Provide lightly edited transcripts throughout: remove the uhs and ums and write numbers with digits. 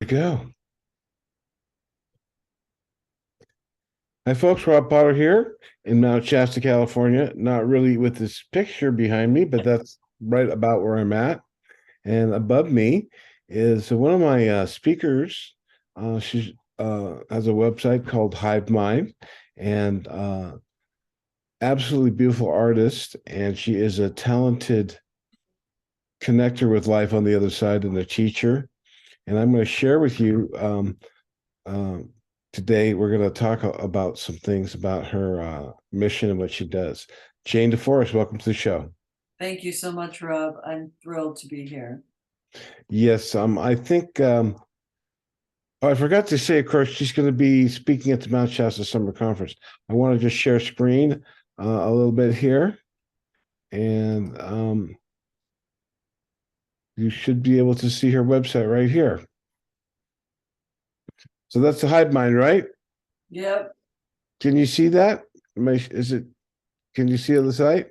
Go. Hi, folks. Rob Potter here in Mount Shasta, California. Not really with this picture behind me, but that's right about where I'm at. And above me is one of my speakers. She has a website called Hive Mind, and absolutely beautiful artist. And she is a talented connector with life on the other side and a teacher. And I'm going to share with you. Um, Today, we're going to talk about some things about her mission and what she does. Jane DeForest, welcome to the show. Thank you so much, Rob. I'm thrilled to be here. Yes, I think oh, I forgot to say, of course, she's going to be speaking at the Mount Shasta Summer Conference. I want to just share screen a little bit here, and you should be able to see her website right here. So that's the Hive Mind, right? Yep. Can you see that? Is it? Can you see the site?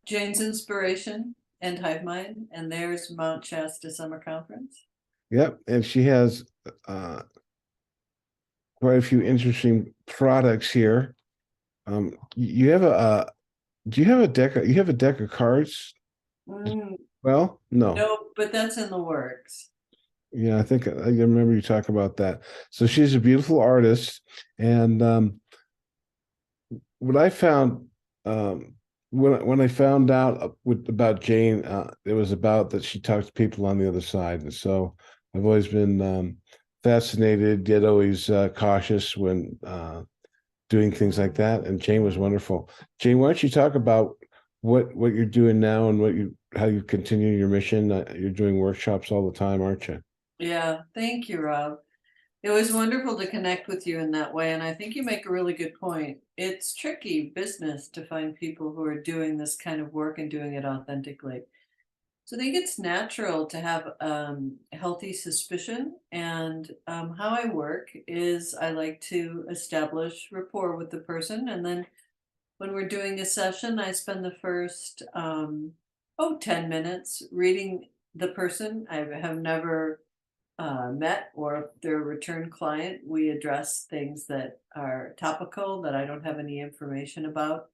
Jane's Inspiration and Hive Mind, and there's Mount Shasta Summer Conference. Yep, and she has uh, quite a few interesting products here. You have do you have a deck? You have a deck of cards? Mm, Well, no. no, but that's in the works. Yeah, I think I remember you talk about that. So she's a beautiful artist, and what I found when I found out about Jane, it was about that she talks to people on the other side, and so I've always been fascinated, yet always cautious when doing things like that. And Jane was wonderful. Jane, why don't you talk about what you're doing now and what you how you continue your mission? You're doing workshops all the time, aren't you? Yeah, thank you, Rob. It was wonderful to connect with you in that way, and I think you make a really good point. It's tricky business to find people who are doing this kind of work and doing it authentically. So I think it's natural to have healthy suspicion. And how I work is I like to establish rapport with the person. And then when we're doing a session, I spend the first, 10 minutes reading the person. I have never met, or if they're a return client, we address things that are topical that I don't have any information about.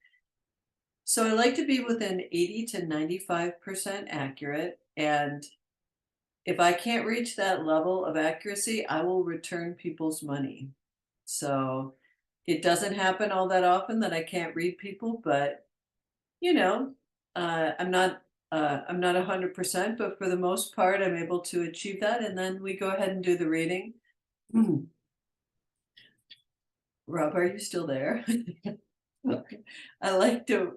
So I like to be within 80 to 95% accurate. And if I can't reach that level of accuracy, I will return people's money. So it doesn't happen all that often that I can't read people, but you know, I'm not 100%, but for the most part, I'm able to achieve that. And then we go ahead and do the reading. Hmm. Rob, are you still there? Okay. I like to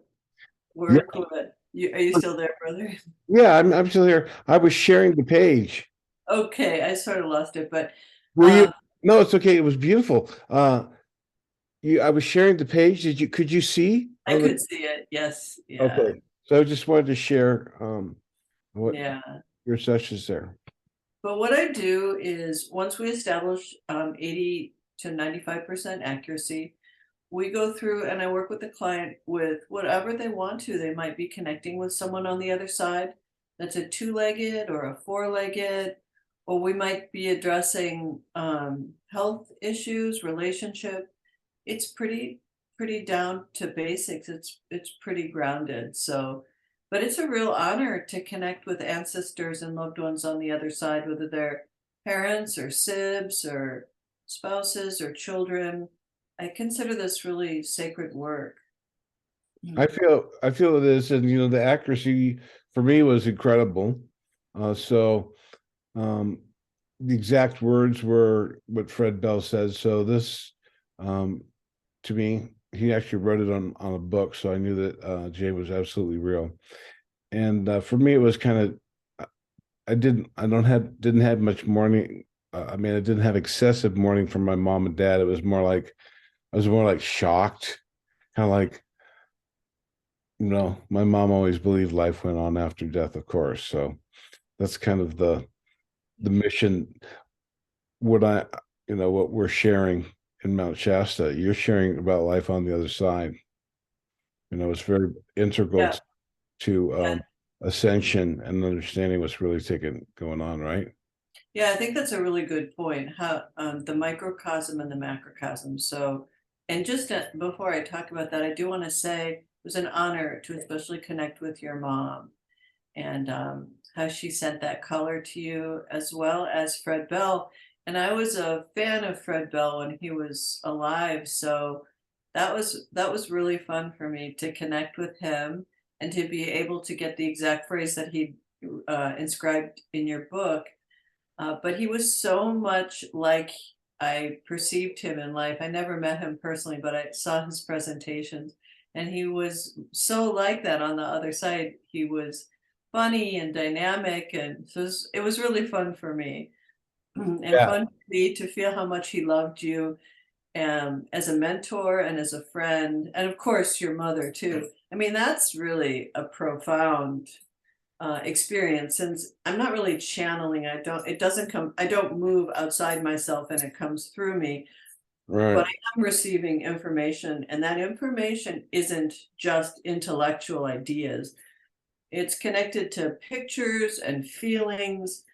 Yeah, work with you. Are you still there, brother? yeah, I'm still here. I was sharing the page. Okay, I sort of lost it, but Were you? um, No, it's okay. It was beautiful. I was sharing the page. Could you see I on the? could see it. Yes, yeah, Okay, so I just wanted to share what yeah. your sessions there. But what I do is once we establish 80 to 95% accuracy, we go through and I work with the client with whatever they want to. They might be connecting with someone on the other side that's a two-legged or a four-legged, or we might be addressing health issues, relationship. It's pretty down to basics. It's pretty grounded. So, but it's a real honor to connect with ancestors and loved ones on the other side, whether they're parents or sibs or spouses or children. I consider this really sacred work. Mm. I feel it is, and the accuracy for me was incredible. So um, the exact words were what Fred Bell says. So this, um, to me, he actually wrote it on a book, so I knew that Jay was absolutely real. And for me, it was kind of I don't have didn't have much morning. I mean, I didn't have excessive mourning from my mom and dad. It was more like I was more like shocked, kind of like my mom always believed life went on after death, of course. So that's kind of the mission. What I what we're sharing in Mount Shasta, you're sharing about life on the other side. It's very integral Yeah, to yeah, ascension and understanding what's really taking going on, right? Yeah, I think that's a really good point. How the microcosm and the macrocosm. So, and just before I talk about that, I do want to say it was an honor to especially connect with your mom and how she sent that color to you, as well as Fred Bell. And I was a fan of Fred Bell when he was alive, so that was really fun for me to connect with him and to be able to get the exact phrase that he inscribed in your book. But he was so much like I perceived him in life. I never met him personally, but I saw his presentations, and he was so like that on the other side. He was funny and dynamic, and so it was really fun for me, and Yeah, fun for me to feel how much he loved you, as a mentor and as a friend, and of course your mother too. I mean, that's really a profound experience, since I'm not really channeling. It doesn't come, I don't move outside myself and it comes through me, but right. I am receiving information, and that information isn't just intellectual ideas. It's connected to pictures and feelings.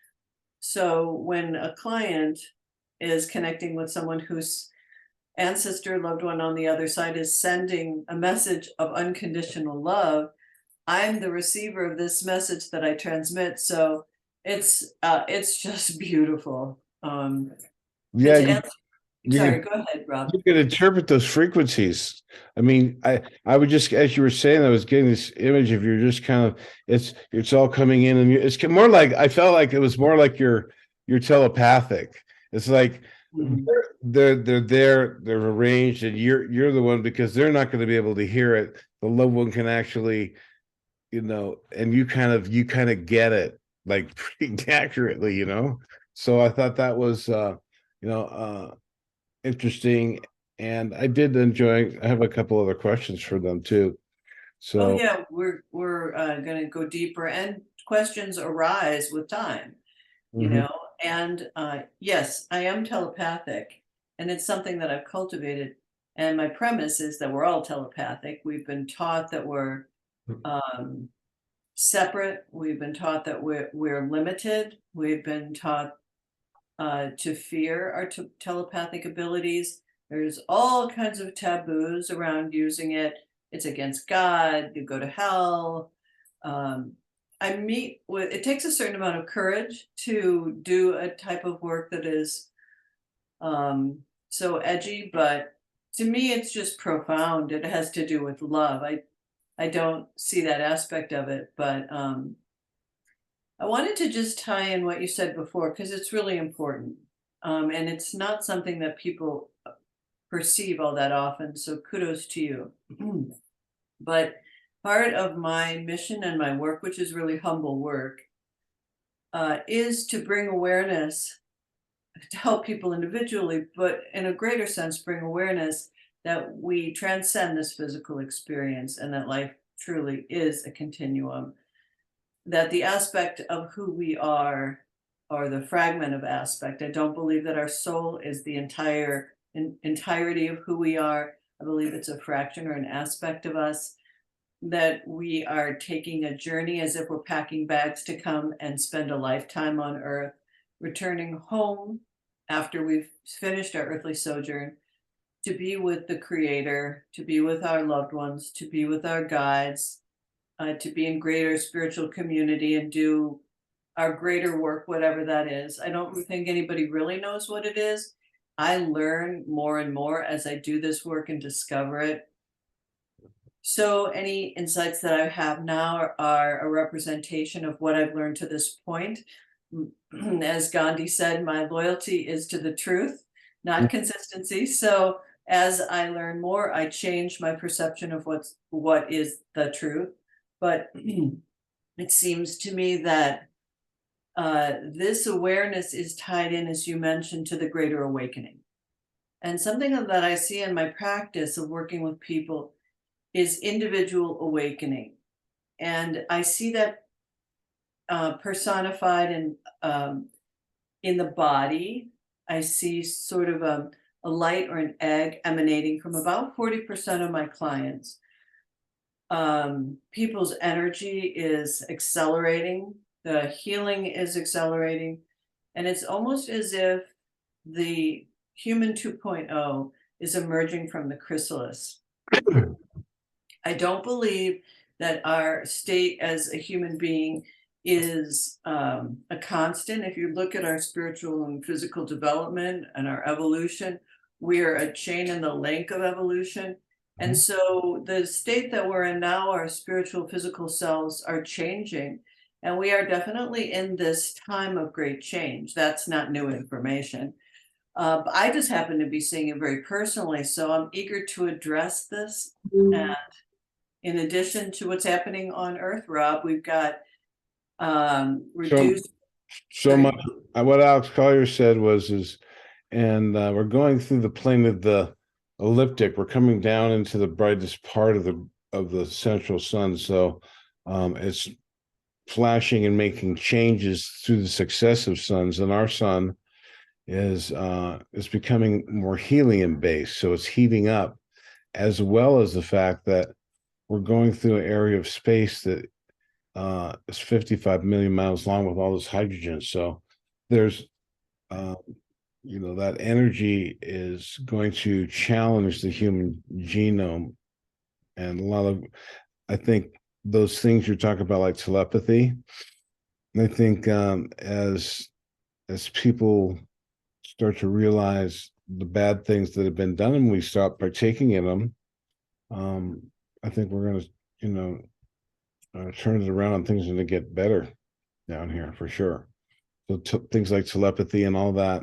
So when a client is connecting with someone whose ancestor, loved one on the other side is sending a message of unconditional love, I'm the receiver of this message that I transmit. So it's just beautiful. And Yeah, to answer, you sorry, can go ahead, Rob. you can interpret those frequencies. I mean, I would just, as you were saying, I was getting this image of you're just kind of, it's all coming in, and it's more like, I felt like it was more like you're telepathic. It's like Mm. they're arranged, and you're the one, because they're not going to be able to hear it. The loved one can actually, and you kind of get it like pretty accurately, So I thought that was you know interesting, and I did enjoy. I have a couple other questions for them too. Oh So, yeah, we're going to go deeper, and questions arise with time, you mhm. know. And yes, I am telepathic, and it's something that I've cultivated. And my premise is that we're all telepathic. We've been taught that we're um, separate. We've been taught that we're limited. We've been taught to fear our telepathic abilities. There's all kinds of taboos around using it. It's against God. You go to hell. Um, I meet with. It takes a certain amount of courage to do a type of work that is so edgy, but to me, it's just profound. It has to do with love. I don't see that aspect of it, but I wanted to just tie in what you said before because it's really important. And it's not something that people perceive all that often. So kudos to you. But part of my mission and my work, which is really humble work, is to bring awareness, to help people individually, but in a greater sense, bring awareness that we transcend this physical experience and that life truly is a continuum, that the aspect of who we are, or the fragment of aspect. I don't believe that our soul is the entirety of who we are. I believe it's a fraction or an aspect of us, that we are taking a journey as if we're packing bags to come and spend a lifetime on earth, returning home after we've finished our earthly sojourn to be with the creator, to be with our loved ones, to be with our guides, to be in greater spiritual community and do our greater work, whatever that is. I don't think anybody really knows what it is. I learn more and more as I do this work and discover it. So, any insights that I have now are a representation of what I've learned to this point. As Gandhi said, my loyalty is to the truth, not consistency. So, as I learn more, I change my perception of what is the truth. But it seems to me that this awareness is tied in, as you mentioned, to the greater awakening. And something that I see in my practice of working with people is individual awakening. And I see that personified in the body. I see sort of a light or an egg emanating from about 40% of my clients. People's energy is accelerating, the healing is accelerating, And it's almost as if the human 2.0 is emerging from the chrysalis. I don't believe that our state as a human being is a constant. If you look at our spiritual and physical development and our evolution, we are a chain in the link of evolution. And Mhm. so the state that we're in now, our spiritual, physical selves are changing. And we are definitely in this time of great change. That's not new information. But I just happen to be seeing it very personally. So I'm eager to address this. In addition to what's happening on Earth, Rob, we've got So reduced. so Sorry. much. What Alex Collier said was is, and we're going through the plane of the elliptic. We're coming down into the brightest part of the central sun. So it's flashing and making changes through the successive suns, and our sun is becoming more helium based. So it's heating up, as well as the fact that we're going through an area of space that is 55 million miles long with all this hydrogen. So there's, uh, that energy is going to challenge the human genome. And I think those things you're talking about, like telepathy, I think as people start to realize the bad things that have been done and we stop partaking in them, um, I think we're going to, you know, turn it around and things are going to get better down here for sure. So things like telepathy and all that,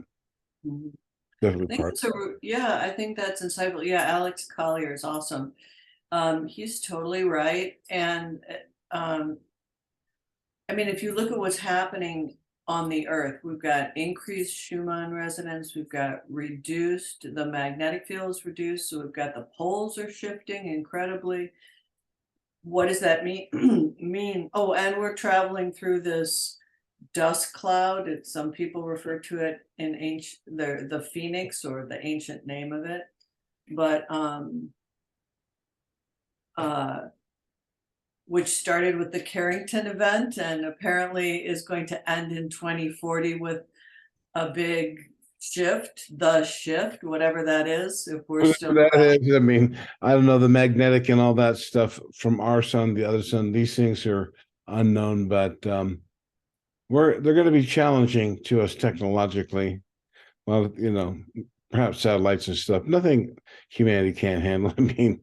Mhm. definitely I think part. it's yeah, I think that's insightful. Yeah, Alex Collier is awesome. He's totally right. And I mean, if you look at what's happening on the Earth, we've got increased Schumann resonance, we've got reduced, the magnetic field is reduced, so we've got the poles are shifting incredibly. What does that mean? mean? Oh, and we're traveling through this dust cloud. Some people refer to it in ancient the phoenix or the ancient name of it, but uh, which started with the Carrington event and apparently is going to end in 2040 with a big shift, the shift, whatever that is, if we're Whatever still that around. is, I mean, I don't know the magnetic and all that stuff from our sun, the other sun. These things are unknown, but they're going to be challenging to us technologically. Well, perhaps satellites and stuff. Nothing humanity can't handle. I mean,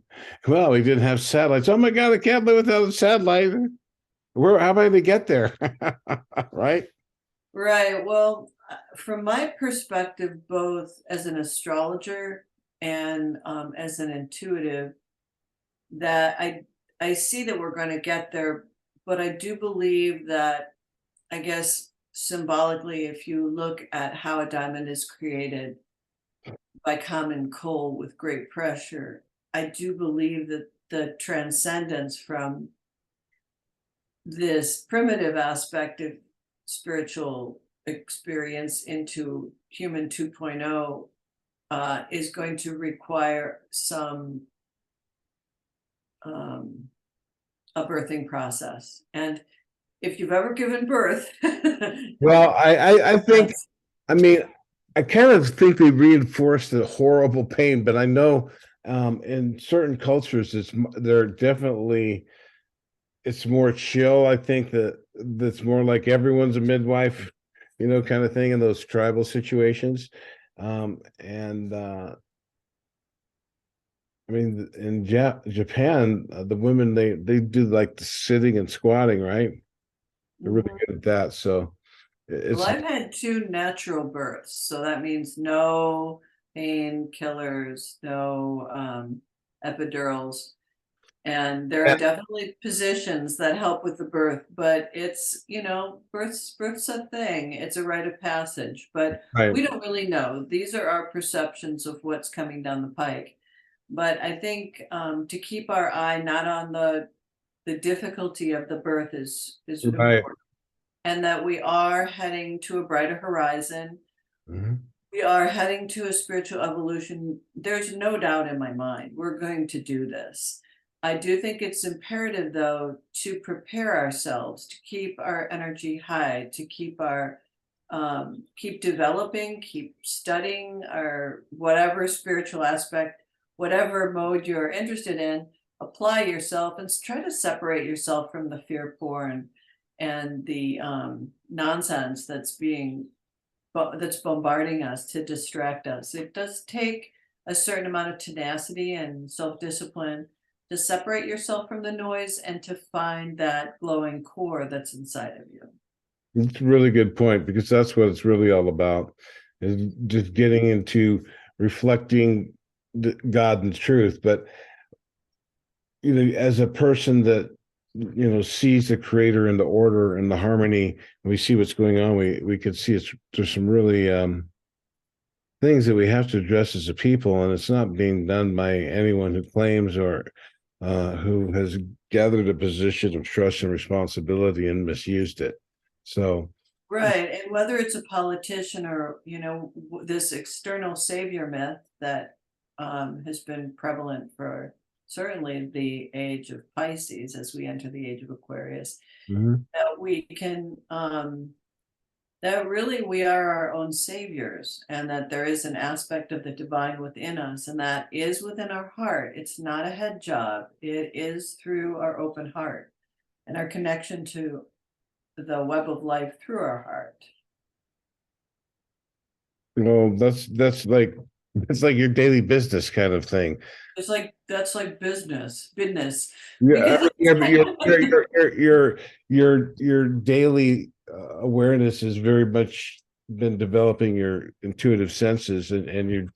well, we didn't have satellites. Oh my God, I can't live without a satellite. How about they get there? Right? Right. Well, from my perspective, both as an astrologer and as an intuitive, that I see that we're going to get there, but I do believe that, I guess symbolically, if you look at how a diamond is created by common coal with great pressure, I do believe that the transcendence from this primitive aspect of spiritual experience into human 2.0 is going to require some um, a birthing process. And if you've ever given birth, Well, I think, that's I mean, I kind of think they reinforce the horrible pain, but I know in certain cultures, they're definitely it's more chill. I think that's more like everyone's a midwife, kind of thing in those tribal situations. And I mean, in Japan, the women they do like the sitting and squatting, right? They're really Mhm. good at that. So Well, it's I've had two natural births, so that means no painkillers, no epidurals. And there are definitely positions that help with the birth, but it's, birth's a thing. It's a rite of passage, but right, we don't really know. These are our perceptions of what's coming down the pike. But I think to keep our eye not on the difficulty of the birth is right. important, and that we are heading to a brighter horizon. Mhm. We are heading to a spiritual evolution. There's no doubt in my mind we're going to do this. I do think it's imperative, though, to prepare ourselves, to keep our energy high, to keep our keep developing, keep studying, or whatever spiritual aspect, whatever mode you're interested in, apply yourself and try to separate yourself from the fear porn and the nonsense that's bombarding us to distract us. It does take a certain amount of tenacity and self-discipline to separate yourself from the noise and to find that glowing core that's inside of you. It's a really good point because that's what it's really all about, is just getting into reflecting God and truth. But as a person that sees the creator and the order and the harmony, and we see what's going on, we could see there's some really things that we have to address as a people, and it's not being done by anyone who claims or who has gathered a position of trust and responsibility and misused it. So, Right. And whether it's a politician or, this external savior myth that has been prevalent for certainly the age of Pisces as we enter the age of Aquarius, mhm. that we can, that really we are our own saviors and that there is an aspect of the divine within us and that is within our heart. It's not a head job, it is through our open heart and our connection to the web of life through our heart. That's like your daily business kind of thing. It's like that's like business, Yeah, because yeah, but your daily awareness has very much been developing your intuitive senses, and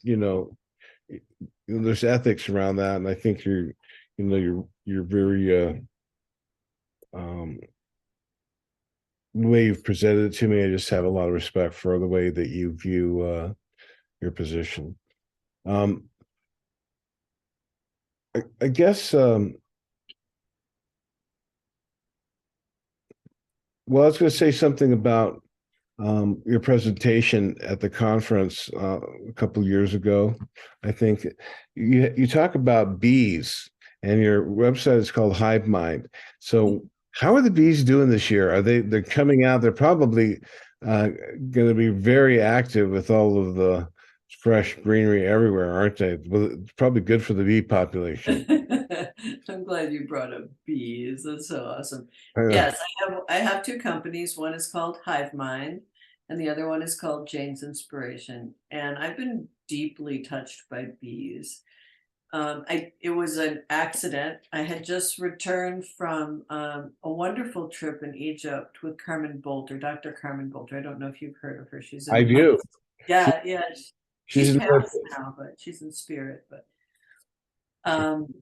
there's ethics around that, and I think you're very um the way you've presented it to me. I just have a lot of respect for the way that you view your position. Um, I guess. Well, I was going to say something about your presentation at the conference a couple of years ago. I think you talk about bees, and your website is called Hive Mind. So, how are the bees doing this year? They're coming out? They're probably going to be very active with all of the fresh greenery everywhere, aren't they? Well, it's probably good for the bee population. I'm glad you brought up bees. That's so awesome. Uh, Yes, I have two companies. One is called Hive Mind, and the other one is called Jane's Inspiration. And I've been deeply touched by bees. It was an accident. I had just returned from a wonderful trip in Egypt with Carmen Bolter, Dr. Carmen Bolter. I don't know if you've heard of her. She's I in do. She, yeah, yeah. she's She's in passed now, but she's in spirit. But um,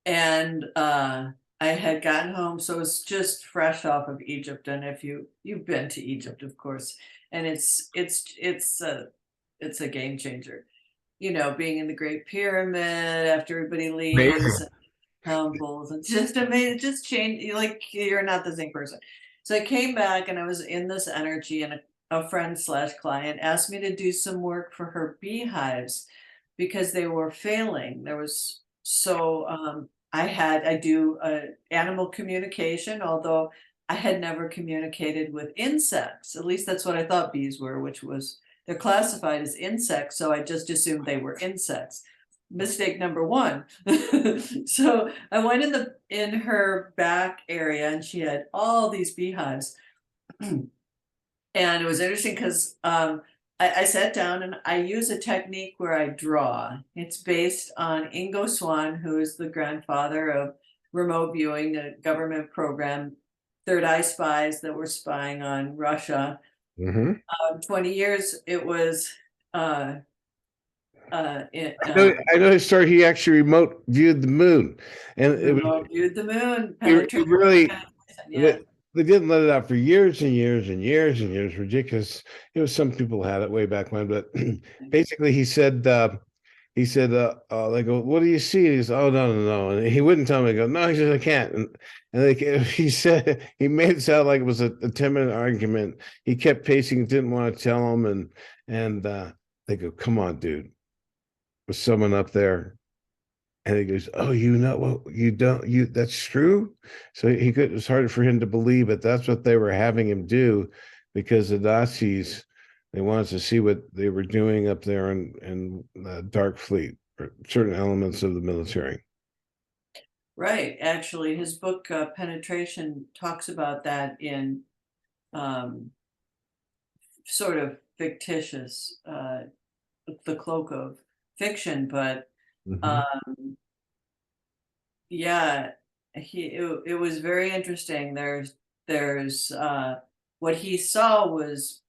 and I had gotten home, so it's just fresh off of Egypt. And if you've been to Egypt, of course, and it's a game changer. Being in the Great Pyramid after everybody leaves, amazing. and temples, and just amazing, just change. Like you're not the same person. So I came back and I was in this energy, and a friend slash client asked me to do some work for her beehives because they were failing. There was so I do animal communication, although I had never communicated with insects. At least that's what I thought bees were, which was they're classified as insects, so I just assumed they were insects. Mistake number one. So I went in her back area, and she had all these beehives. And it was interesting because I sat down and I use a technique where I draw. It's based on Ingo Swann, who is the grandfather of remote viewing, a government program, Third Eye spies that were spying on Russia. Mhm. 20 years it was uh, it I know his story. He actually remote viewed the moon, and it was remote viewed the moon, it penetrated. really Yeah. they didn't let it out for years and years and years and years. Ridiculous. Some people had it way back when, but basically he said, they go, what do you see? He goes, oh, no, no, no. And he wouldn't tell me. I go, no, he says, I can't. And he said, he made it sound like it was a 10-minute argument. He kept pacing, didn't want to tell him. And they go, come on, dude. Was someone up there? And he goes, oh, what you don't, that's true. So it was hard for him to believe, but that's what they were having him do because the Nazis, they wanted to see what they were doing up there in the Dark Fleet, or certain elements of the military. Right. Actually, his book Penetration talks about that in um, sort of fictitious, the Cloak of Fiction, but Mhm. um, yeah, it was very interesting. There's what he saw was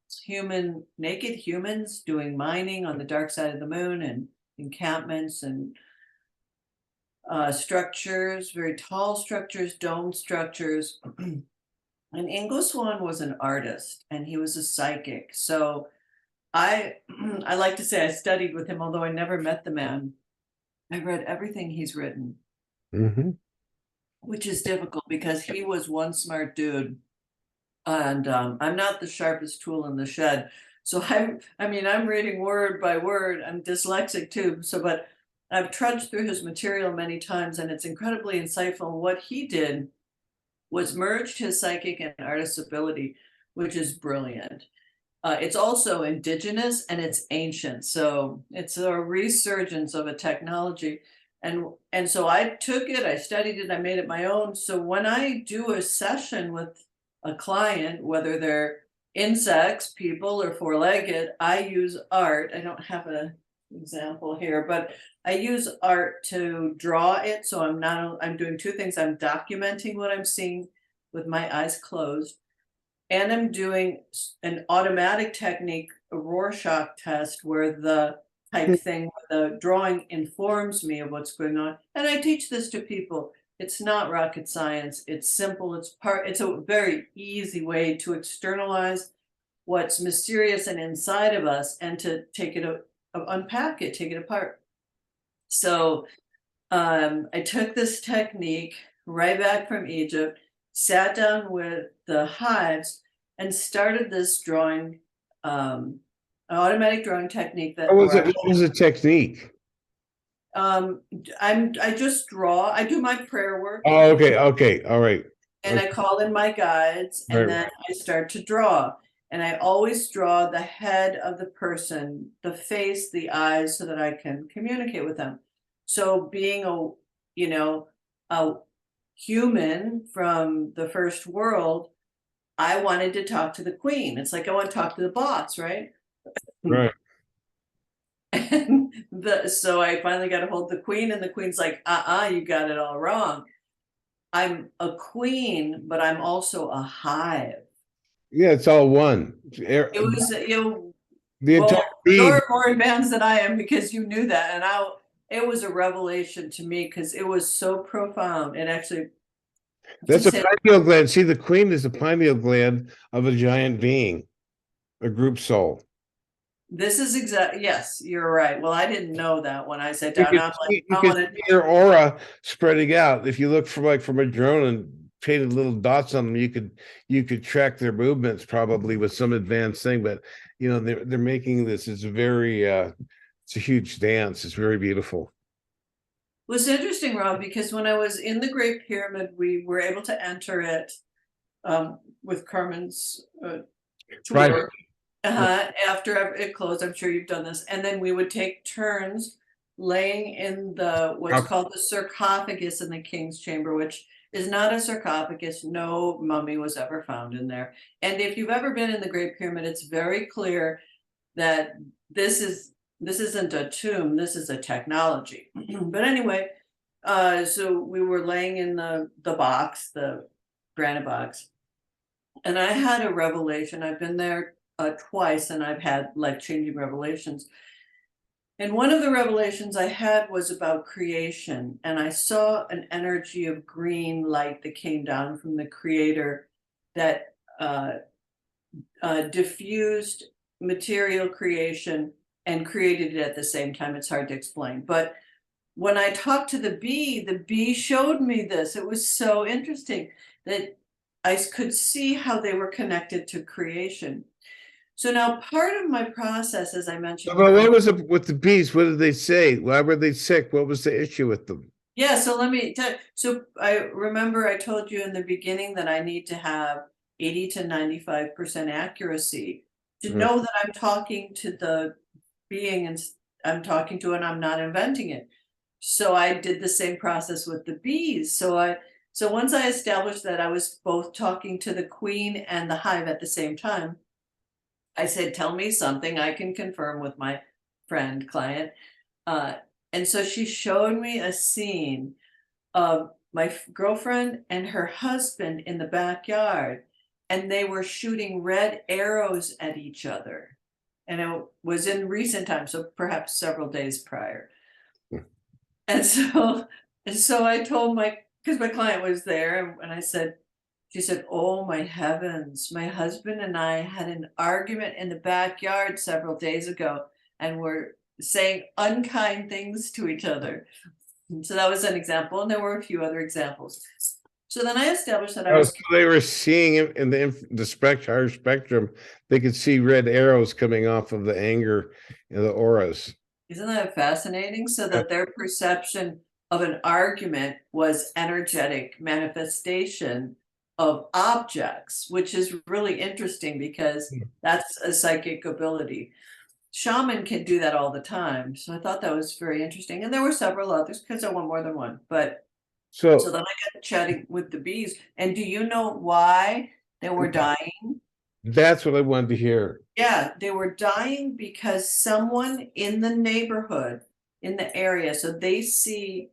naked humans doing mining on the dark side of the moon and encampments and structures, very tall structures, dome structures. And Ingleswan was an artist and he was a psychic. So I I like to say I studied with him, although I never met the man. I read everything he's written, Mhm. which is difficult because he was one smart dude. And I'm not the sharpest tool in the shed. So I mean, I'm reading word by word. I'm dyslexic too. So, but I've trudged through his material many times and it's incredibly insightful. What he did was merged his psychic and artist's ability, which is brilliant. It's also indigenous and it's ancient, so it's a resurgence of a technology. And so I took it, I studied it, I made it my own. So when I do a session with a client, whether they're insects, people, or four-legged, I use art. I don't have an example here, but I use art to draw it. So I'm doing two things. I'm documenting what I'm seeing with my eyes closed, and I'm doing an automatic technique, a Rorschach test, where the type thing, where the drawing informs me of what's going on. And I teach this to people. It's not rocket science. It's simple. It's a very easy way to externalize what's mysterious and inside of us and to take it, unpack it, take it apart. So I took this technique right back from Egypt, sat down with the hives, and started this drawing, an automatic drawing technique that What was the technique? I just draw. I do my prayer work, Oh, okay, okay, all right. and Okay, I call in my guides, and right, then I start to draw. And I always draw the head of the person, the face, the eyes, so that I can communicate with them. So being you know, a human from the first world, I wanted to talk to the queen. It's like I want to talk to the boss, right? right. And so I finally got a hold of the queen, and the queen's like, you got it all wrong. I'm a queen, but I'm also a hive. Yeah, it's all one. It was, The entire well, bead. you're more advanced than I am because you knew that. And it was a revelation to me because it was so profound. It actually, to That's a say, pineal gland. See, the queen is the pineal gland of a giant being, a group soul. this is yes, you're right. Well, I didn't know that when I sat down. I'm like, You I can want to, see your aura spreading out. If you look from from a drone and painted little dots on them, you could track their movements probably with some advanced thing. But they're making this. It's very it's a huge dance. It's very beautiful. was interesting, Rob, because when I was in the Great Pyramid, we were able to enter it with Carmen's Right. tour. After it closed, I'm sure you've done this, and then we would take turns laying in the what's called the sarcophagus in the king's chamber, which is not a sarcophagus. No mummy was ever found in there. And if you've ever been in the Great Pyramid, it's very clear that this isn't a tomb. This is a technology. But anyway, so we were laying in the box, the granite box, and I had a revelation. I've been there twice, and I've had life-changing revelations. And one of the revelations I had was about creation, and I saw an energy of green light that came down from the creator that diffused material creation and created it at the same time. It's hard to explain. But when I talked to the bee showed me this. It was so interesting that I could see how they were connected to creation. So now part of my process, as I mentioned But what before, was it with the bees? What did they say? Why were they sick? What was the issue with them? yeah, so let me tell, so I remember I told you in the beginning that I need to have 80 to 95% accuracy to Mm. know that I'm talking to the being and I'm talking to, and I'm not inventing it. So I did the same process with the bees. So once I established that I was both talking to the queen and the hive at the same time, I said, "Tell me something I can confirm with my friend client." Uh, and so she showed me a scene of my girlfriend and her husband in the backyard, and they were shooting red arrows at each other. And it was in recent times, so perhaps several days prior. And so, and so I told because my client was there, and I said, she said, "Oh my heavens, my husband and I had an argument in the backyard several days ago, and we're saying unkind things to each other." And so that was an example, and there were a few other examples. So then I established that I Oh, so was, they were seeing it in the higher spectrum. They could see red arrows coming off of the anger and the auras. isn't that fascinating? So Yeah. that their perception of an argument was energetic manifestation of objects, which is really interesting because that's a psychic ability. Shaman can do that all the time. So I thought that was very interesting. And there were several others because I want more than one. But so So then I got chatting with the bees. And do you know why they were dying? that's what I wanted to hear. Yeah, they were dying because someone in the neighborhood, in the area, so they see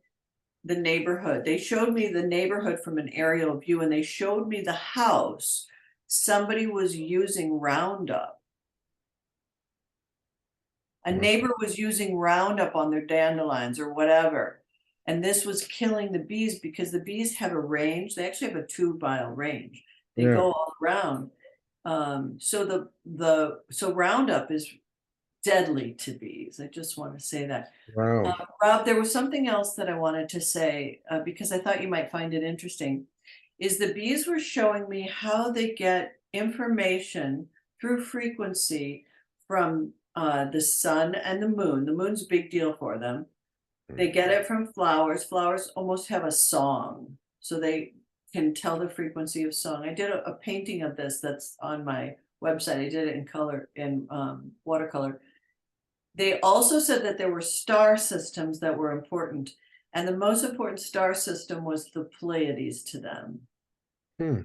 the neighborhood. They showed me the neighborhood from an aerial view and they showed me the house. Somebody was using Roundup. A neighbor was using Roundup on their dandelions or whatever. And this was killing the bees because the bees have a range. They actually have a 2 mile range. They Yeah. go all around. So so Roundup is deadly to bees. I just want to say that. Wow. Rob, there was something else that I wanted to say because I thought you might find it interesting. Is the bees were showing me how they get information through frequency from the sun and the moon. The moon's a big deal for them. They get it from flowers. Flowers almost have a song, so they can tell the frequency of song. I did a painting of this that's on my website. I did it in color, in watercolor. They also said that there were star systems that were important, and the most important star system was the Pleiades to them. Hmm.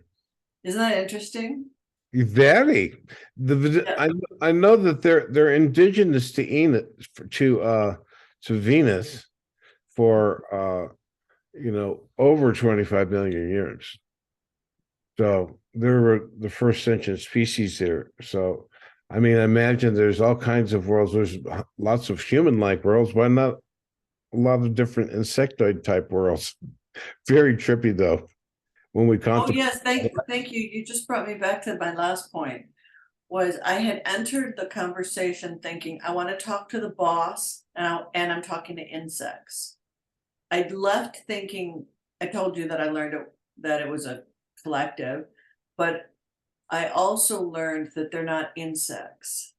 Isn't that interesting? Very. Yeah. I know that they're indigenous to Venus, to Venus for over 25 million years. So they were the first sentient species there. So I mean, I imagine there's all kinds of worlds. There's lots of human-like worlds. Why not a lot of different insectoid type worlds? Very trippy though. When we Oh contemplate. yes, thank you. You just brought me back to my last point. Was I had entered the conversation thinking I want to talk to the boss and I'm talking to insects. I'd left thinking I told you that I learned that it was a collective, but I also learned that they're not insects.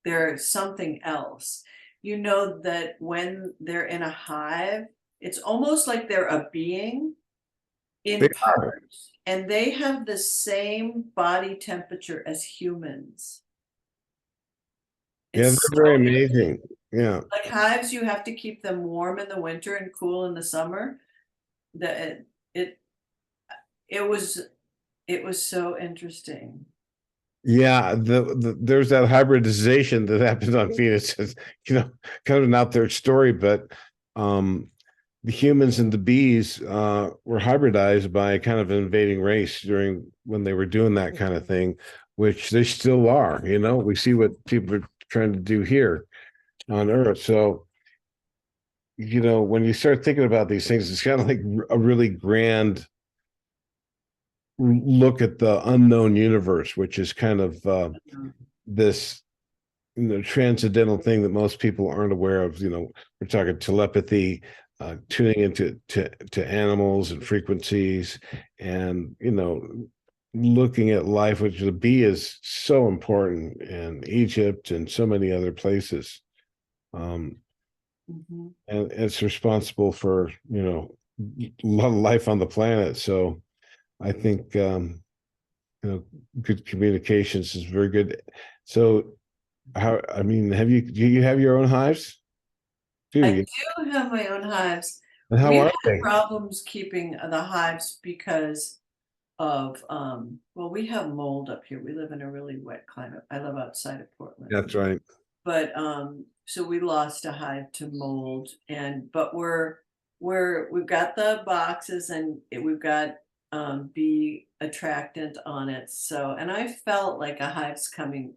They're something else. You know that when they're in a hive, it's almost like they're a being They in are. parts, and they have the same body temperature as humans. Yeah, It's they're very so amazing. Yeah. like hives, you have to keep them warm in the winter and cool in the summer. That it it was it was so interesting. Yeah, there's that hybridization that happens on Venus. It's, kind of an out there story, but um the humans and the bees were hybridized by a kind of invading race during when they were doing that kind of thing, which they still are. We see what people are trying to do here on Earth. So, when you start thinking about these things, it's kind of like a really grand look at the unknown universe, which is kind of this transcendental thing that most people aren't aware of. We're talking telepathy, tuning into to animals and frequencies, and looking at life, which the bee is so important in Egypt and so many other places. Mhm. And it's responsible for a lot of life on the planet. So I think good communications is very good. So how, I mean, do you have your own hives? Do I you? do have my own hives. And how We've are had they? problems keeping the hives because of well, we have mold up here. We live in a really wet climate. I live outside of Portland. That's right. But so we lost a hive to mold, and but we've got the boxes, and we've got bee attractant on it. So, and I felt like a hive's coming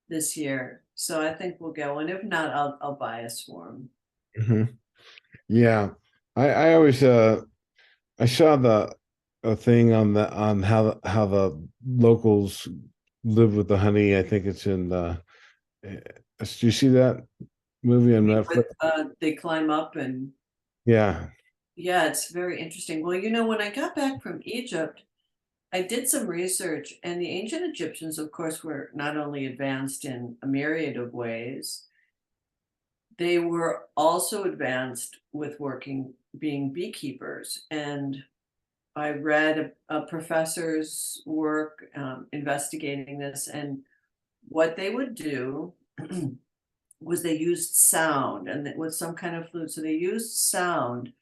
this year, so I think we'll go, and if not, I'll buy a swarm. Hmm. Yeah. I always I saw the a thing on the on how the locals live with the honey. I think it's in do you see that movie on Netflix? With they climb up, and Yeah. yeah, it's very interesting. Well, you know, when I got back from Egypt, I did some research, and the ancient Egyptians, of course, were not only advanced in a myriad of ways, they were also advanced with being beekeepers. And I read a professor's work investigating this, and what they would do was they used sound and with some kind of flute. So they used sound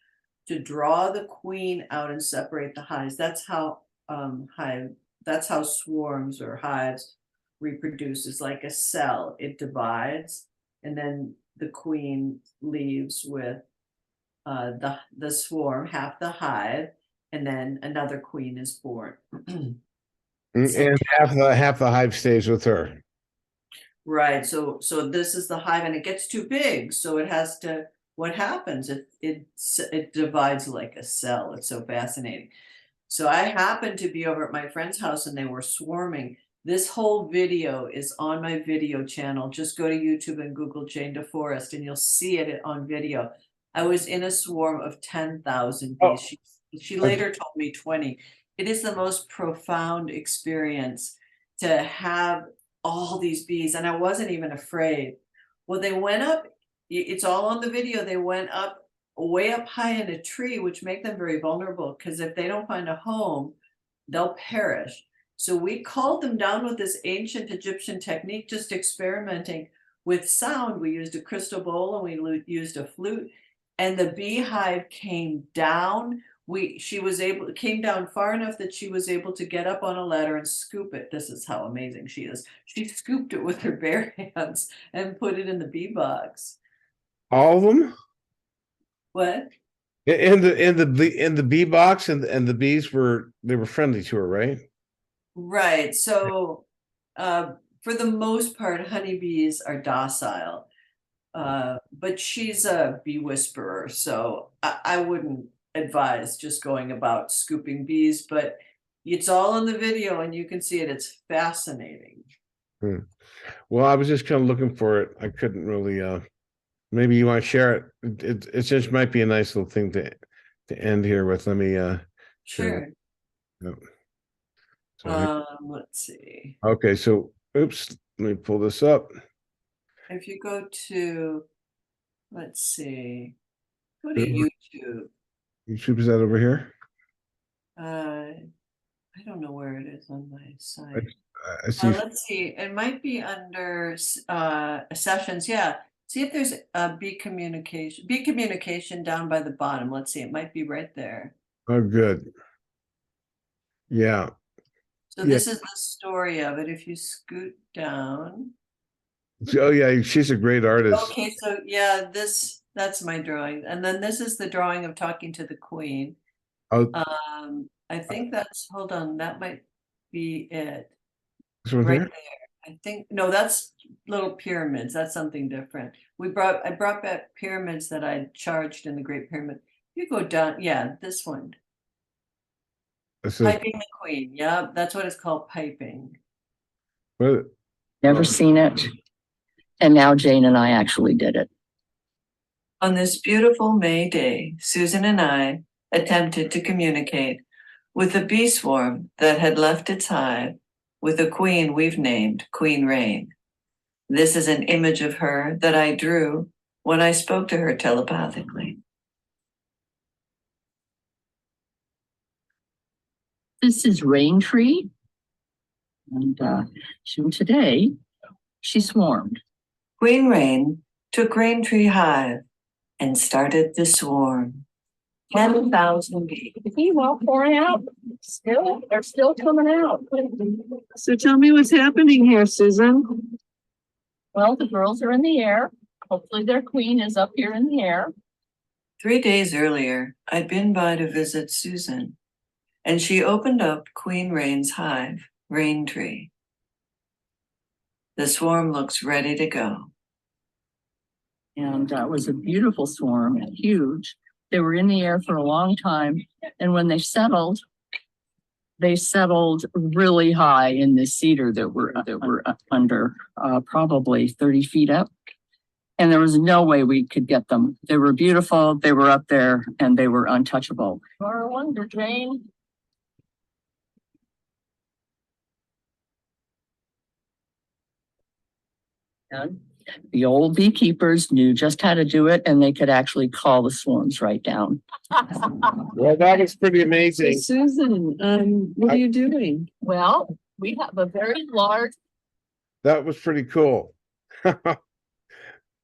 to draw the queen out and separate the hives. Hive that's how swarms or hives reproduce, is like a cell. It divides, and then the queen leaves with the swarm, half the hive, and then another queen is born. So And half the hive stays with her. right, so this is the hive, and it gets too big, so it has to. What happens? It divides like a cell. It's so fascinating. So I happened to be over at my friend's house, and they were swarming. This whole video is on my video channel. Just go to YouTube and Google Jane DeForest, and you'll see it on video. I was in a swarm of 10,000 bees. Oh, She okay. later told me 20. It is the most profound experience to have all these bees, and I wasn't even afraid. Well, they went up, it's all on the video. They went up way up high in a tree, which make them very vulnerable, because if they don't find a home, they'll perish. So we called them down with this ancient Egyptian technique, just experimenting with sound. We used a crystal bowl, and we used a flute, and the beehive came down. She was able came down far enough that she was able to get up on a ladder and scoop it. This is how amazing she is. She scooped it with her bare hands and put it in the bee box. All of them What? in the bee box, and the bees were they were friendly to her, right? Right. So, for the most part, honeybees are docile, but she's a bee whisperer, so I wouldn't advise just going about scooping bees, but it's all in the video and you can see it. It's fascinating. Hmm. Well, I was just kind of looking for it. I couldn't really. Maybe you want to share it. It just might be a nice little thing to end here with. Let me share. Sure. Yep. So here, Let's see. okay. So oops. Let me pull this up. If you go to, let's see, go to YouTube YouTube. is that over here? I don't know where it is on my I, site. I see. Let's see, it might be under sessions, yeah. See if there's a bee communication down by the bottom. Let's see, it might be right there. Oh, good. Yeah. So Yeah. this is the story of it. If you scoot down. Oh, yeah. She's a great artist. Okay, so yeah, that's my drawing. And then this is the drawing of talking to the queen. Oh, I think that's, hold on, that might be it. this one Right here. there. I think, no, that's little pyramids. That's something different. I brought back pyramids that I charged in the Great Pyramid. You go down, yeah, this one. This is Piping the Queen. Yeah, that's what it's called, piping. what. Never seen it. And now Jane and I actually did it. On this beautiful May day, Susan and I attempted to communicate with a bee swarm that had left its hive with a queen we've named Queen Rain. This is an image of her that I drew when I spoke to her telepathically. This is Rain Tree. And today she swarmed. Queen Rain took Rain Tree Hive and started the swarm. 10,000 bees. Well, pouring out. They're still coming out. So tell me what's happening here, Susan. Well, the girls are in the air. Hopefully their queen is up here in the air. 3 days earlier, I'd been by to visit Susan, and she opened up Queen Rain's hive, Rain Tree. The swarm looks ready to go. And it was a beautiful swarm, huge. They were in the air for a long time. And when they settled really high in the cedar that were under probably 30 feet up. And there was no way we could get them. They were beautiful. They were up there and they were untouchable. You're a wonder, Jane. And the old beekeepers knew just how to do it, and they could actually call the swarms right down. Well, that was pretty amazing. Susan, what are you doing? Well, we have a very large. That was pretty cool.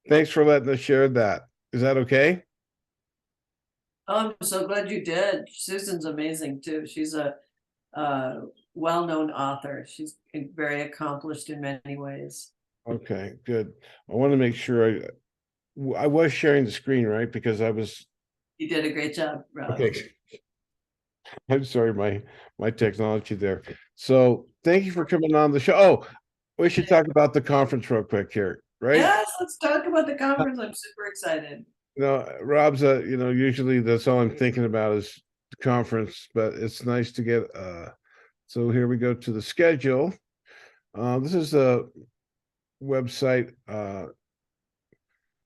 Thanks for letting us share that. Is that okay? Oh, I'm so glad you did. Susan's amazing too. She's a well-known author. She's very accomplished in many ways. Okay, good. I want to make sure I was sharing the screen, right? Because I was. You did a great job, Rob. Okay. I'm sorry, my technology there. So thank you for coming on the show. Oh, we should talk about the conference real quick here, right? Yes, let's talk about the conference. I'm super excited. Rob's usually that's all I'm thinking about is the conference, but it's nice to get so here we go to the schedule. This is a website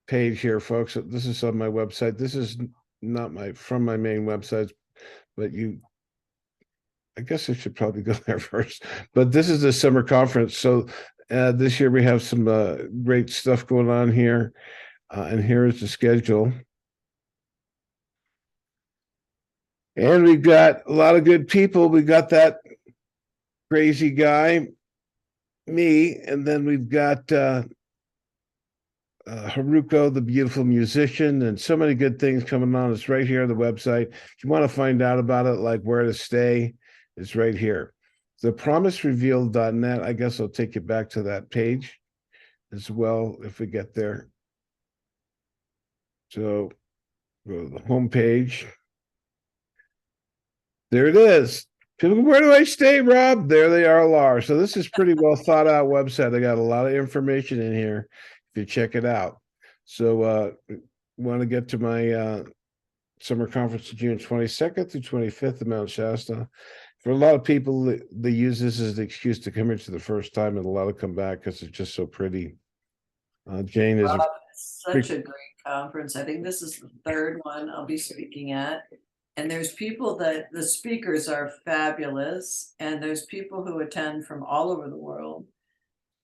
page here, folks. This is on my website. This is not from my main website, but I guess I should probably go there first. But this is the summer conference. So this year we have some great stuff going on here. And here is the schedule. And we've got a lot of good people. We got that crazy guy, me, and then we've got Haruko, the beautiful musician, and so many good things coming on. It's right here on the website. If you want to find out about it, like where to stay, it's right here. ThePromiseRevealed.net. I guess I'll take you back to that page as well if we get there. So go to the home page. There it is. People, where do I stay, Rob? There they are, Laura. So this is pretty well thought out website. I got a lot of information in here if you check it out. So want to get to my summer conference June 22nd through 25th in Mount Shasta. For a lot of people, they use this as the excuse to come here for the first time, and a lot of come back because it's just so pretty. Jane is such a great conference. I think this is the third one I'll be speaking at. And there's people that the speakers are fabulous, and there's people who attend from all over the world.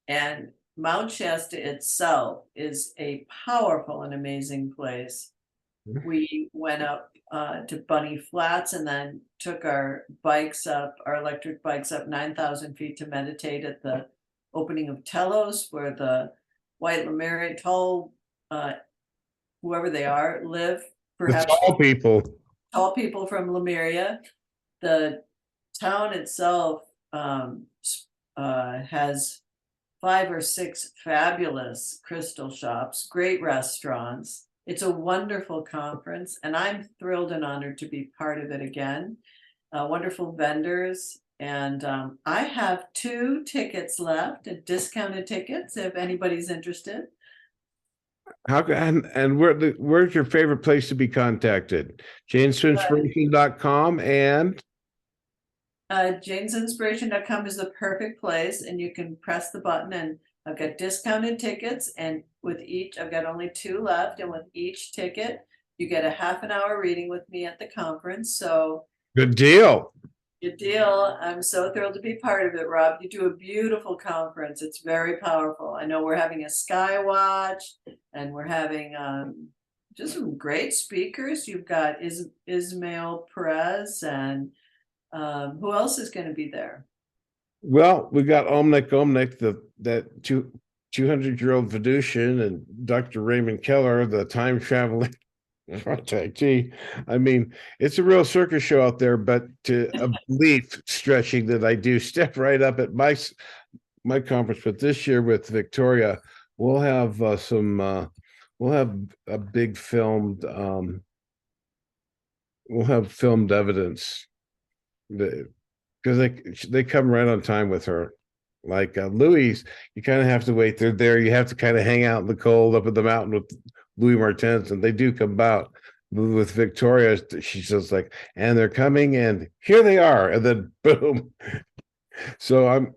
And Mount Shasta itself is a powerful and amazing place. We went up to Bunny Flats and then took our electric bikes up 9,000 feet to meditate at the opening of Telos, where the white Lemuria, tall, whoever they are, live. Perhaps tall people from Lemuria. The town itself has 5 or 6 fabulous crystal shops, great restaurants. It's a wonderful conference, and I'm thrilled and honored to be part of it again. Wonderful vendors, and I have 2 tickets left, discounted tickets, if anybody's interested. And where's your favorite place to be contacted? JanesInspiration.com and JanesInspiration.com is the perfect place, and you can press the button, and I've got discounted tickets, and with each, I've got only 2 left, and with each ticket, you get a half an hour reading with me at the conference. So good deal. Good deal. I'm so thrilled to be part of it, Rob. You do a beautiful conference. It's very powerful. I know we're having a sky watch, and we're having just some great speakers. You've got Ismail Perez, and who else is going to be there? Well, we got Omnic, that 200-year-old Venusian, and Dr. Raymond Keller, the time traveling contactee. I mean, it's a real circus show out there, but to a belief stretching that I do step right up at my conference. But this year with Victoria, we'll have we'll have a big filmed we'll have filmed evidence that, because they come right on time with her. Like Louis, you kind of have to wait. They're there. You have to kind of hang out in the cold up at the mountain with Louis Martens, and they do come out. With Victoria, she's just like, and they're coming, and here they are, and then boom. So I'm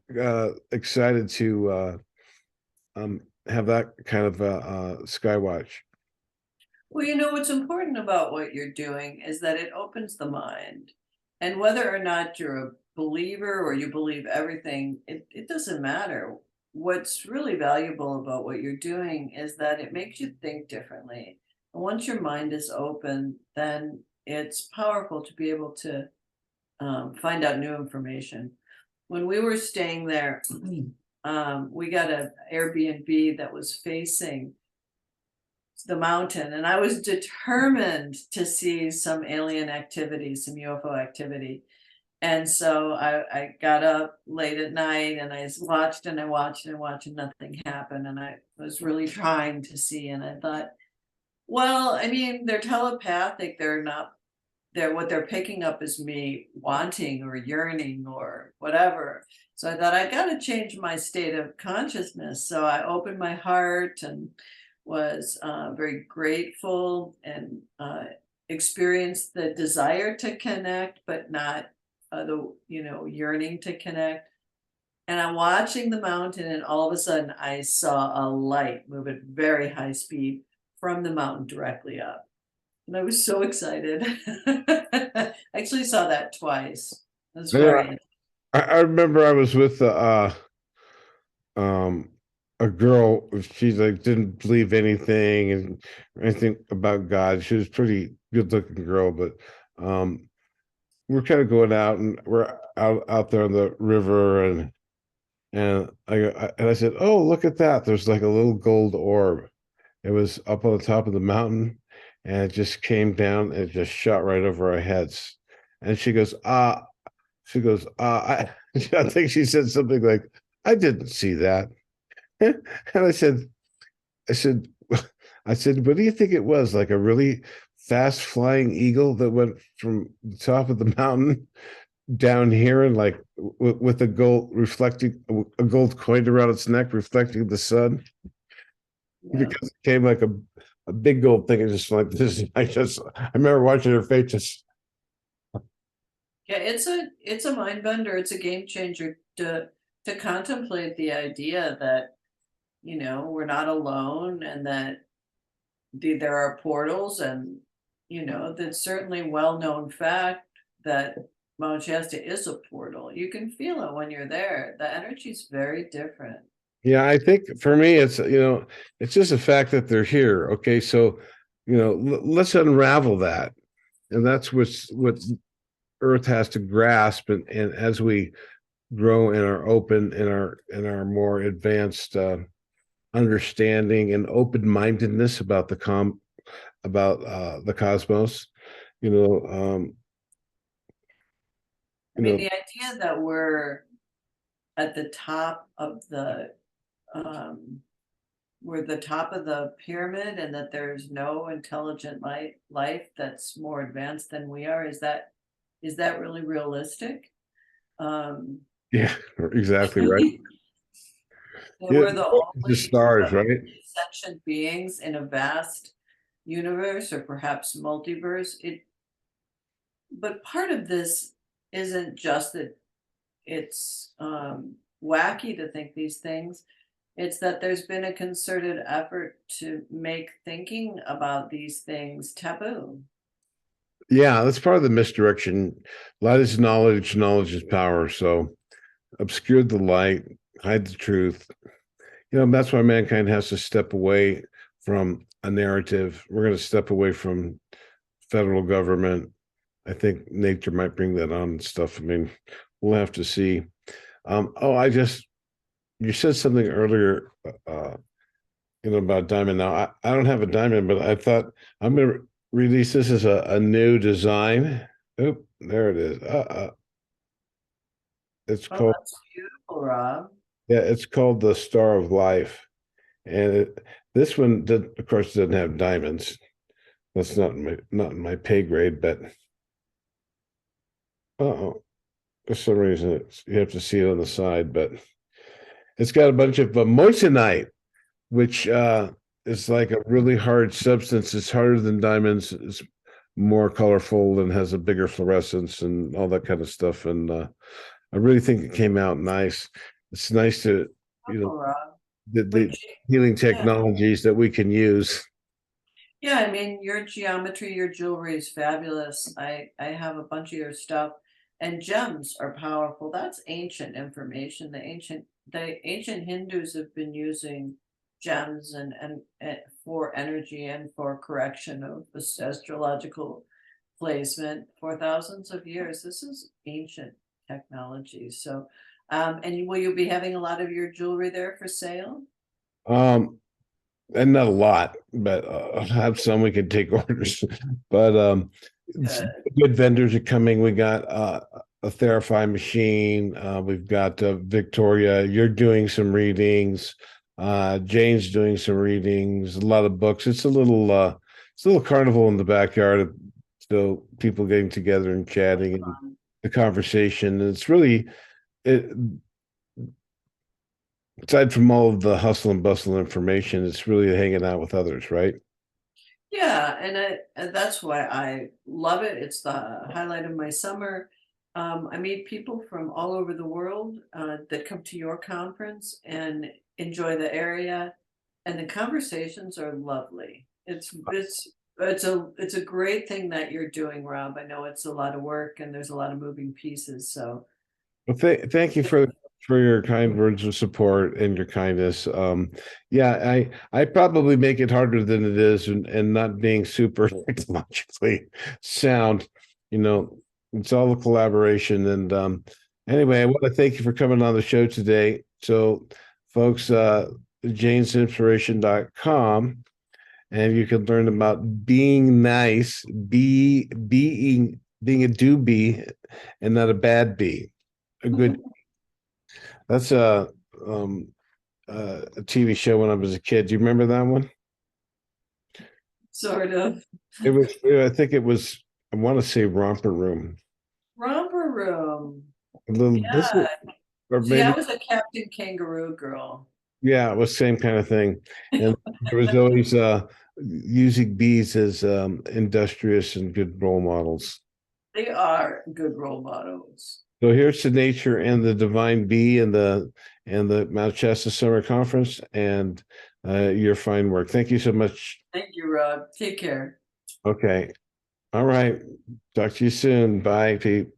excited to have that kind of sky watch. Well, what's important about what you're doing is that it opens the mind. And whether or not you're a believer or you believe everything, it doesn't matter. What's really valuable about what you're doing is that it makes you think differently. And once your mind is open, then it's powerful to be able to find out new information. When we were staying there, we got an Airbnb that was facing the mountain, and I was determined to see some alien activity, some UFO activity. And so I got up late at night and I watched and I watched and I watched and nothing happened. And I was really trying to see. And I thought, well, I mean, they're telepathic. They're not, what they're picking up is me wanting or yearning or whatever. So I thought I got to change my state of consciousness. So I opened my heart and was very grateful and experienced the desire to connect, but not the yearning to connect. And I'm watching the mountain, and all of a sudden I saw a light move at very high speed from the mountain directly up. And I was so excited. I actually saw that twice. That's Yeah, very I remember I was with um a girl. She's like didn't believe anything and anything about God. She was a pretty good looking girl, but we're kind of going out and we're out there on the river, and I said, oh, look at that, there's like a little gold orb. It was up on the top of the mountain, and it just came down and it just shot right over our heads. And she goes, I think she said something like, I didn't see that. And I said, I said, what do you think it was? Like a really fast flying eagle that went from the top of the mountain down here, and like with a gold reflecting a gold coin around its neck, reflecting the sun, yeah. because it came like a big gold thing, and just like this. I remember watching her face just. Yeah, it's a mind bender. It's a game changer to contemplate the idea that we're not alone, and that there are portals, and that's certainly well-known fact that Mount Shasta is a portal. You can feel it when you're there. The energy is very different. Yeah, I think for me, it's just a fact that they're here. Okay, so let's unravel that, and that's what Earth has to grasp, and as we grow and are open in our more advanced understanding and open-mindedness about the cosmos, you know, I mean, the idea that we're at the top of um, we're the top of the pyramid, and that there's no intelligent life that's more advanced than we are. Is that really realistic? Um, yeah, exactly right. that Yeah, we're the the only stars, right? sentient beings in a vast universe, or perhaps multiverse. But part of this isn't just that it's wacky to think these things. It's that there's been a concerted effort to make thinking about these things taboo. Yeah, that's part of the misdirection. Light is knowledge, knowledge is power. So obscure the light, hide the truth. That's why mankind has to step away from a narrative. We're going to step away from federal government. I think nature might bring that on and stuff. I mean, we'll have to see. Oh, you said something earlier, about diamond. Now, I don't have a diamond, but I thought I'm going to release this as a new design. Oop, there it is. It's Oh, called, that's beautiful, Rob. yeah, it's called the Star of Life. And this one, of course, doesn't have diamonds. That's not in my pay grade, but oh, for some reason you have to see it on the side, but it's got a bunch of moissanite, which is like a really hard substance. It's harder than diamonds. It's more colorful and has a bigger fluorescence and all that kind of stuff. And I really think it came out nice. It's nice to, Beautiful, Rob. the Which, healing yeah. technologies that we can use. Yeah, I mean, your geometry, your jewelry is fabulous. I have a bunch of your stuff, and gems are powerful. That's ancient information. The ancient Hindus have been using gems and for energy and for correction of this astrological placement for thousands of years. This is ancient technology. So, and will you be having a lot of your jewelry there for sale? Um, and not a lot, but have some we can take orders. But Good. good vendors are coming. We got a Therify machine. We've got Victoria. You're doing some readings. Jane's doing some readings. A lot of books. It's a little carnival in the backyard. So people getting together and chatting and the conversation. And it's really it. Aside from all of the hustle and bustle information, it's really hanging out with others, right? Yeah, and that's why I love it. It's the highlight of my summer. I meet people from all over the world that come to your conference and enjoy the area, and the conversations are lovely. It's a great thing that you're doing, Rob. I know it's a lot of work and there's a lot of moving pieces. So Well, thank you for your kind words of support and your kindness. Yeah, I probably make it harder than it is, and not being super technologically sound. You know, it's all a collaboration. And anyway, I want to thank you for coming on the show today. So, folks, janesinspiration.com, and you can learn about being nice, being a do bee and not a bad bee, a good. That's um a TV show when I was a kid. Do you remember that one? sort of It was. I think it was. I want to say Romper Room. romper room. A little. This Yeah. or See, I maybe was a Captain Kangaroo girl. yeah, it was same kind of thing. And there was always using bees as industrious and good role models. They are good role models. So here's to nature and the divine bee and the Mount Shasta Summer Conference and your fine work. Thank you so much. Thank you, Rob. Take care. Okay. All right. Talk to you soon. Bye, Pete.